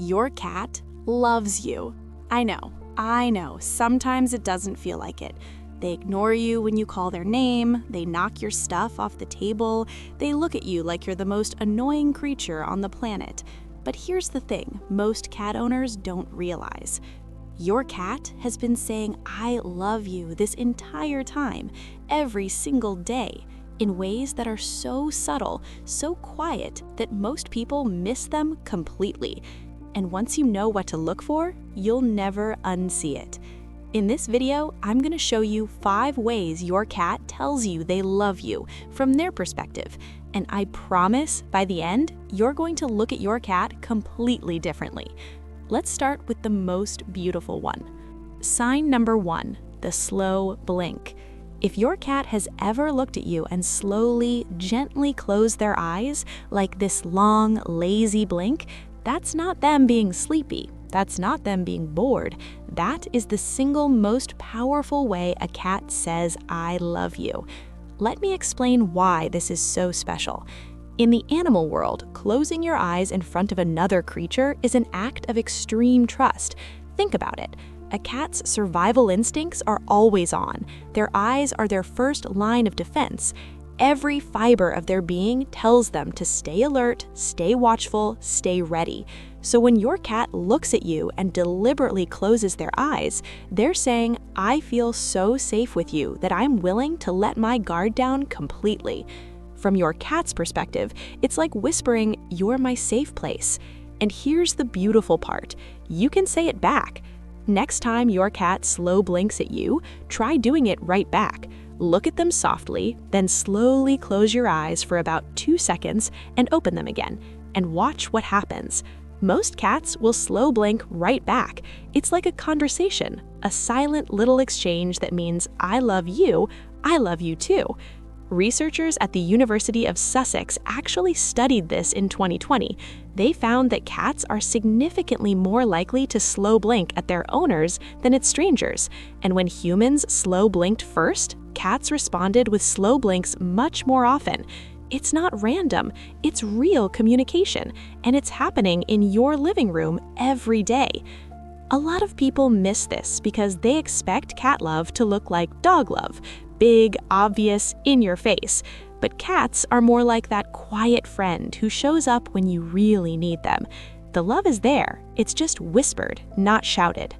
Your cat loves you. I know, sometimes it doesn't feel like it. They ignore you when you call their name, they knock your stuff off the table, they look at you like you're the most annoying creature on the planet. But here's the thing most cat owners don't realize. Your cat has been saying, "I love you," this entire time, every single day, in ways that are so subtle, so quiet, that most people miss them completely. And once you know what to look for, you'll never unsee it. In this video, I'm going to show you 5 ways your cat tells you they love you from their perspective. And I promise, by the end, you're going to look at your cat completely differently. Let's start with the most beautiful one. Sign number 1, the slow blink. If your cat has ever looked at you and slowly, gently closed their eyes, like this long, lazy blink, that's not them being sleepy. That's not them being bored. That is the single most powerful way a cat says, "I love you." Let me explain why this is so special. In the animal world, closing your eyes in front of another creature is an act of extreme trust. Think about it. A cat's survival instincts are always on. Their eyes are their first line of defense. Every fiber of their being tells them to stay alert, stay watchful, stay ready. So when your cat looks at you and deliberately closes their eyes, they're saying, "I feel so safe with you that I'm willing to let my guard down completely." From your cat's perspective, it's like whispering, "You're my safe place." And here's the beautiful part. You can say it back. Next time your cat slow blinks at you, try doing it right back. Look at them softly, then slowly close your eyes for about 2 seconds and open them again, and watch what happens. Most cats will slow blink right back. It's like a conversation, a silent little exchange that means, "I love you too." Researchers at the University of Sussex actually studied this in 2020. They found that cats are significantly more likely to slow blink at their owners than at strangers. And when humans slow blinked first, cats responded with slow blinks much more often. It's not random, it's real communication, and it's happening in your living room every day. A lot of people miss this because they expect cat love to look like dog love. Big, obvious, in your face. But cats are more like that quiet friend who shows up when you really need them. The love is there, it's just whispered, not shouted.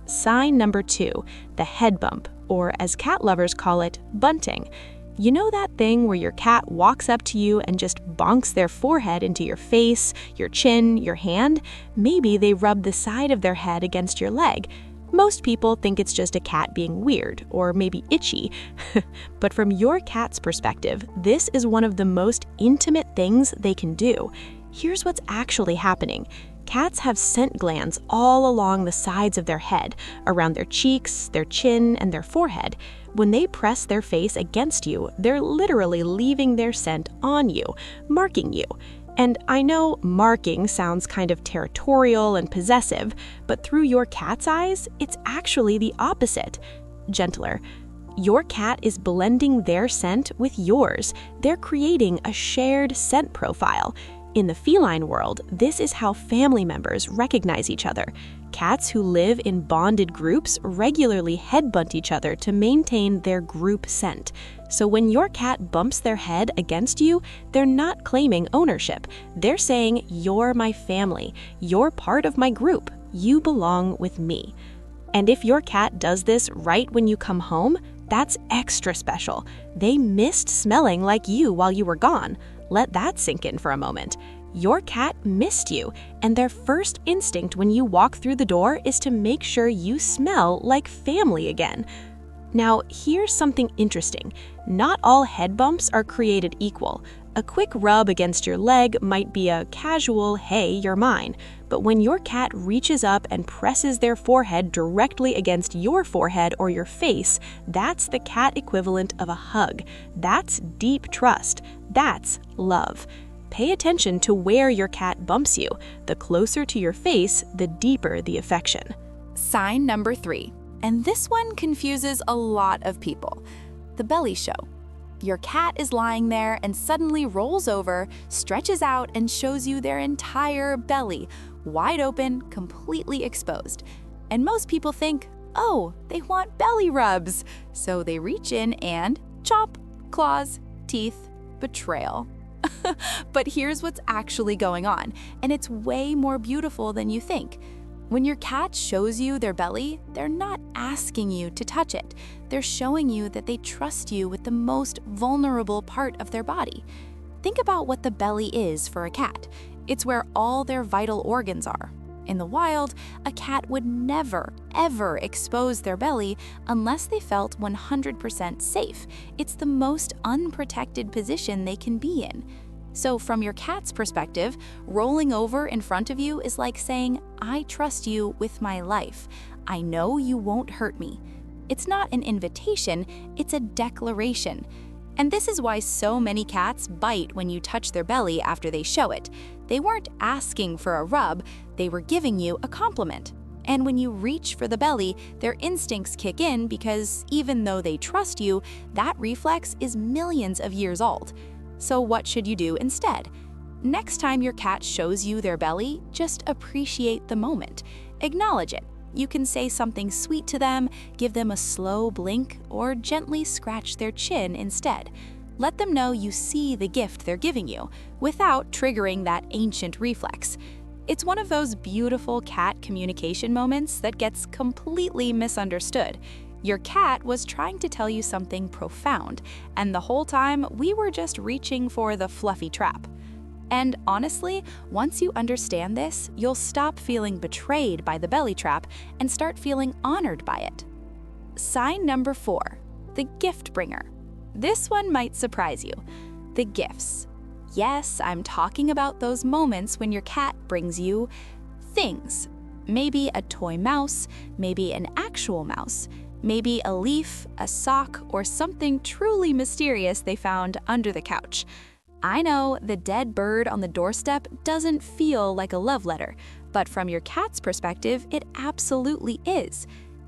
Sign number 2, the head bump, or as cat lovers call it, bunting. You know that thing where your cat walks up to you and just bonks their forehead into your face, your chin, your hand? Maybe they rub the side of their head against your leg. Most people think it's just a cat being weird, or maybe itchy. But from your cat's perspective, this is one of the most intimate things they can do. Here's what's actually happening. Cats have scent glands all along the sides of their head, around their cheeks, their chin, and their forehead. When they press their face against you, they're literally leaving their scent on you, marking you. And I know marking sounds kind of territorial and possessive, but through your cat's eyes, it's actually the opposite. Gentler. Your cat is blending their scent with yours. They're creating a shared scent profile. In the feline world, this is how family members recognize each other. Cats who live in bonded groups regularly headbutt each other to maintain their group scent. So when your cat bumps their head against you, they're not claiming ownership. They're saying, "You're my family. You're part of my group. You belong with me." And if your cat does this right when you come home, that's extra special. They missed smelling like you while you were gone. Let that sink in for a moment. Your cat missed you, and their first instinct when you walk through the door is to make sure you smell like family again. Now, here's something interesting. Not all head bumps are created equal. A quick rub against your leg might be a casual, "Hey, you're mine." But when your cat reaches up and presses their forehead directly against your forehead or your face, that's the cat equivalent of a hug. That's deep trust. That's love. Pay attention to where your cat bumps you. The closer to your face, the deeper the affection. Sign number 3, and this one confuses a lot of people. The belly show. Your cat is lying there and suddenly rolls over, stretches out, and shows you their entire belly, wide open, completely exposed. And most people think, oh, they want belly rubs. So they reach in and chop, claws, teeth, betrayal. But here's what's actually going on, and it's way more beautiful than you think. When your cat shows you their belly, they're not asking you to touch it. They're showing you that they trust you with the most vulnerable part of their body. Think about what the belly is for a cat. It's where all their vital organs are. In the wild, a cat would never, ever expose their belly unless they felt 100% safe. It's the most unprotected position they can be in. So from your cat's perspective, rolling over in front of you is like saying, I trust you with my life. I know you won't hurt me. It's not an invitation, it's a declaration. And this is why so many cats bite when you touch their belly after they show it. They weren't asking for a rub, they were giving you a compliment. And when you reach for the belly, their instincts kick in because even though they trust you, that reflex is millions of years old. So what should you do instead? Next time your cat shows you their belly, just appreciate the moment. Acknowledge it. You can say something sweet to them, give them a slow blink, or gently scratch their chin instead. Let them know you see the gift they're giving you, without triggering that ancient reflex. It's one of those beautiful cat communication moments that gets completely misunderstood. Your cat was trying to tell you something profound, and the whole time we were just reaching for the fluffy trap. And honestly, once you understand this, you'll stop feeling betrayed by the belly trap and start feeling honored by it. Sign number 4, the gift bringer. This one might surprise you. The gifts. Yes, I'm talking about those moments when your cat brings you things. Maybe a toy mouse, maybe an actual mouse, maybe a leaf, a sock, or something truly mysterious they found under the couch. I know the dead bird on the doorstep doesn't feel like a love letter, but from your cat's perspective, it absolutely is.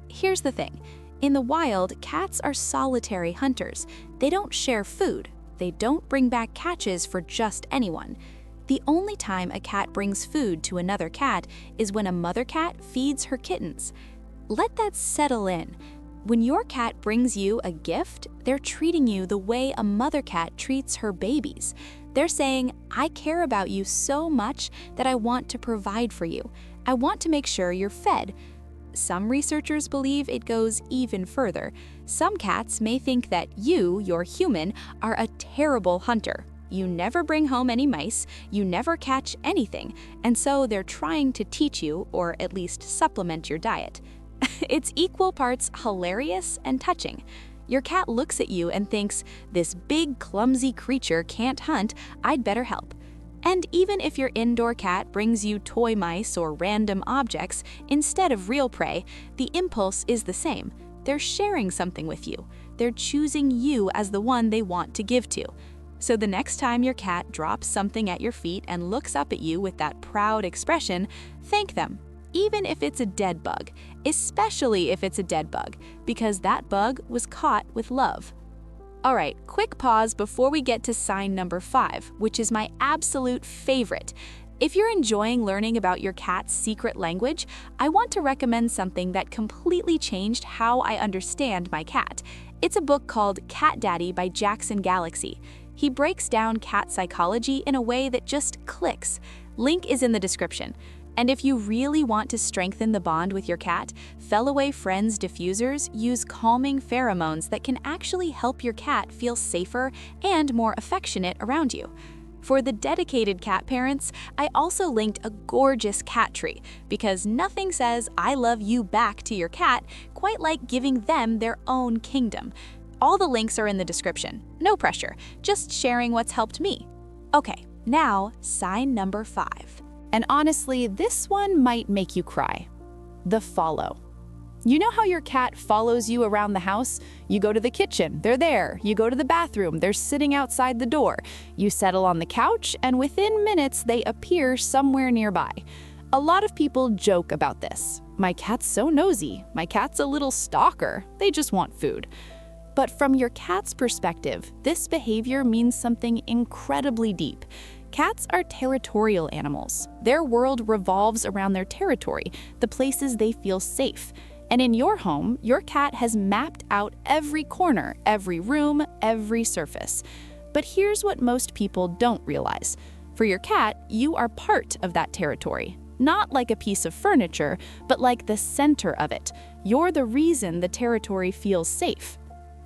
Here's the thing. In the wild, cats are solitary hunters. They don't share food. They don't bring back catches for just anyone. The only time a cat brings food to another cat is when a mother cat feeds her kittens. Let that settle in. When your cat brings you a gift, they're treating you the way a mother cat treats her babies. They're saying, I care about you so much that I want to provide for you. I want to make sure you're fed. Some researchers believe it goes even further. Some cats may think that you, your human, are a terrible hunter. You never bring home any mice, you never catch anything, and so they're trying to teach you, or at least supplement your diet. It's equal parts hilarious and touching. Your cat looks at you and thinks, this big, clumsy creature can't hunt, I'd better help. And even if your indoor cat brings you toy mice or random objects instead of real prey, the impulse is the same. They're sharing something with you. They're choosing you as the one they want to give to. So the next time your cat drops something at your feet and looks up at you with that proud expression, thank them. Even if it's a dead bug, especially if it's a dead bug, because that bug was caught with love. All right, quick pause before we get to sign number 5, which is my absolute favorite. If you're enjoying learning about your cat's secret language, I want to recommend something that completely changed how I understand my cat. It's a book called Cat Daddy by Jackson Galaxy. He breaks down cat psychology in a way that just clicks. Link is in the description. And if you really want to strengthen the bond with your cat, Feliway Friends diffusers use calming pheromones that can actually help your cat feel safer and more affectionate around you. For the dedicated cat parents, I also linked a gorgeous cat tree because nothing says I love you back to your cat quite like giving them their own kingdom. All the links are in the description. No pressure, just sharing what's helped me. Okay, now sign number 5. And honestly, this one might make you cry. The follow. You know how your cat follows you around the house? You go to the kitchen, they're there. You go to the bathroom, they're sitting outside the door. You settle on the couch, and within minutes, they appear somewhere nearby. A lot of people joke about this. My cat's so nosy. My cat's a little stalker. They just want food. But from your cat's perspective, this behavior means something incredibly deep. Cats are territorial animals. Their world revolves around their territory, the places they feel safe. And in your home, your cat has mapped out every corner, every room, every surface. But here's what most people don't realize. For your cat, you are part of that territory. Not like a piece of furniture, but like the center of it. You're the reason the territory feels safe.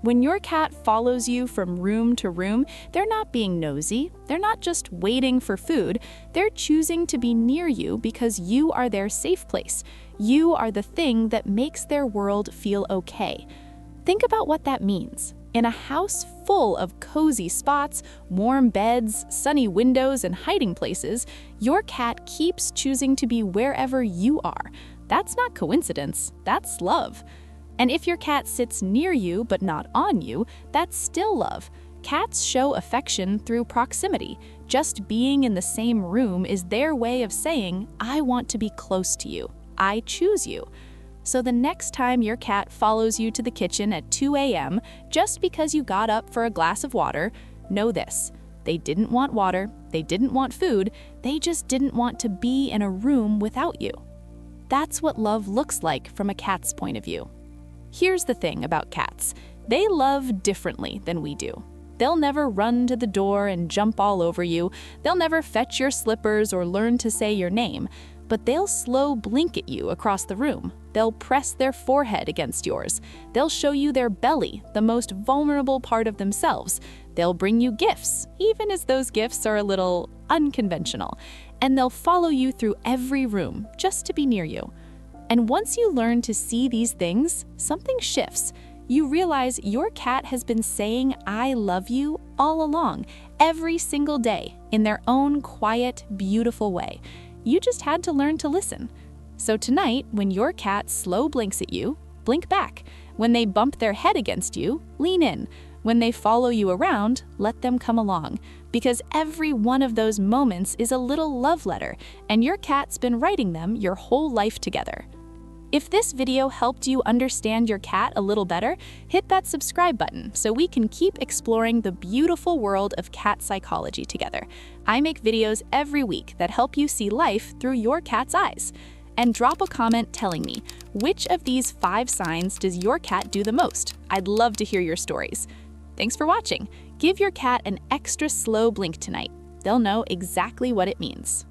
When your cat follows you from room to room, they're not being nosy. They're not just waiting for food. They're choosing to be near you because you are their safe place. You are the thing that makes their world feel okay. Think about what that means. In a house full of cozy spots, warm beds, sunny windows, and hiding places, your cat keeps choosing to be wherever you are. That's not coincidence, that's love. And if your cat sits near you but not on you, that's still love. Cats show affection through proximity. Just being in the same room is their way of saying, I want to be close to you. I choose you. So the next time your cat follows you to the kitchen at 2 a.m. just because you got up for a glass of water, know this. They didn't want water, they didn't want food, they just didn't want to be in a room without you. That's what love looks like from a cat's point of view. Here's the thing about cats. They love differently than we do. They'll never run to the door and jump all over you. They'll never fetch your slippers or learn to say your name. But they'll slow blink at you across the room. They'll press their forehead against yours. They'll show you their belly, the most vulnerable part of themselves. They'll bring you gifts, even as those gifts are a little unconventional. And they'll follow you through every room just to be near you. And once you learn to see these things, something shifts. You realize your cat has been saying, I love you all along, every single day, in their own quiet, beautiful way. You just had to learn to listen. So tonight, when your cat slow blinks at you, blink back. When they bump their head against you, lean in. When they follow you around, let them come along. Because every one of those moments is a little love letter, and your cat's been writing them your whole life together. If this video helped you understand your cat a little better, hit that subscribe button so we can keep exploring the beautiful world of cat psychology together. I make videos every week that help you see life through your cat's eyes. And drop a comment telling me, which of these 5 signs does your cat do the most? I'd love to hear your stories. Thanks for watching. Give your cat an extra slow blink tonight. They'll know exactly what it means.